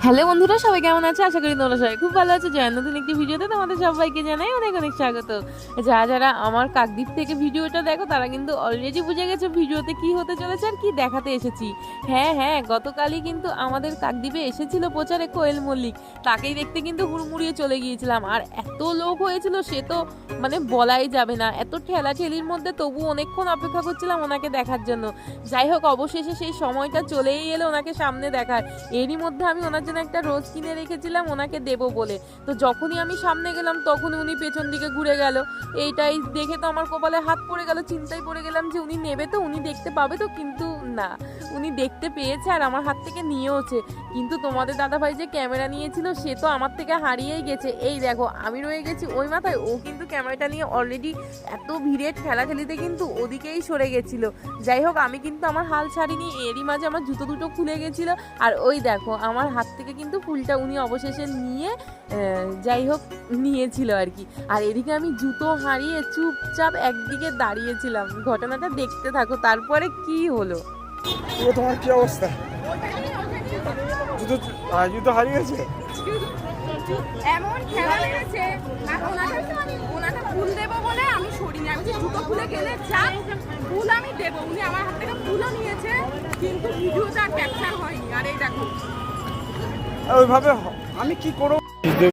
Hello বন্ধুরা, সবাই কেমন আছে? আশা করি তোমরা সবাই খুব ভালো আছো। জয় নতুন একটি ভিডিওতে তোমাদের সবাইকে জানাই অনেক অনেক স্বাগত। যারা যারা আমার কাকদ্বীপ থেকে ভিডিওটা দেখো তারা কিন্তু অলরেডি বুঝে গেছো ভিডিওতে কি হতে চলেছে আর কি দেখাতে এসেছি। হ্যাঁ হ্যাঁ, গতকালই কিন্তু আমাদের কাকদ্বীপে এসেছিল প্রচারে কোয়েল মল্লিক। তাকেই দেখতে কিন্তু হুড়মুড়িয়ে চলে গিয়েছিলাম, আর এত লোক হয়েছিল সে তো মানে বলাই যাবে না। এত ঠেলাঠেলির মধ্যে তবু অনেকক্ষণ অপেক্ষা করছিলাম ওনাকে দেখার জন্য। যাই হোক, অবশেষে সেই সময়টা চলেই এলো ওনাকে সামনে দেখার। এরই মধ্যে আমি ওনার জন্য একটা রোজ কিনে রেখেছিলাম ওনাকে দেবো বলে। তো যখনই আমি সামনে গেলাম তখনই উনি পেছন দিকে ঘুরে গেল। এইটাই দেখে তো আমার কপালে হাত পড়ে গেল, চিন্তায় পড়ে গেলাম যে উনি নেবে তো, উনি দেখতে পাবে তো, কিন্তু না, উনি দেখতে পেয়েছে আর আমার হাত থেকে নিয়েওছে। কিন্তু তোমাদের দাদাভাই যে ক্যামেরা নিয়েছিল সে তো আমার থেকে হারিয়েই গেছে। এই দেখো, আমি রয়ে গেছি ওই মাথায়, ও কিন্তু ক্যামেরাটা নিয়ে অলরেডি এত ভিড়ের ঠেলাঠেলিতে কিন্তু ওদিকেই সরে গেছিল। যাই হোক, আমি কিন্তু আমার হাল ছাড়িনি। এরই মাঝে আমার জুতো দুটো খুলে গেছিলো, আর ওই দেখো আমার হাত থেকে কিন্তু ফুলটা উনি অবশেষে নিয়ে যাই হোক নিয়েছিল আর কি। আর এদিকে আমি জুতো হারিয়ে চুপচাপ একদিকে দাঁড়িয়েছিলাম। ঘটনাটা দেখতে থাকো তারপরে কি হলো। তোমার কি অবস্থা? জুতো জুতো হারিয়ে গেছে। এমন খেলা লেগেছে, আর ওনাকে ফুল দেবো বলে আমি সরিনি। আমি যে জুতো খুলে গেলে যা ফুল আমি দেবো, উনি আমার হাত থেকে ফুলও নিয়েছে, কিন্তু ভিডিওটা আর ক্যাপচার হয়নি। আর এই দেখো, ওইভাবে আমি কি করবো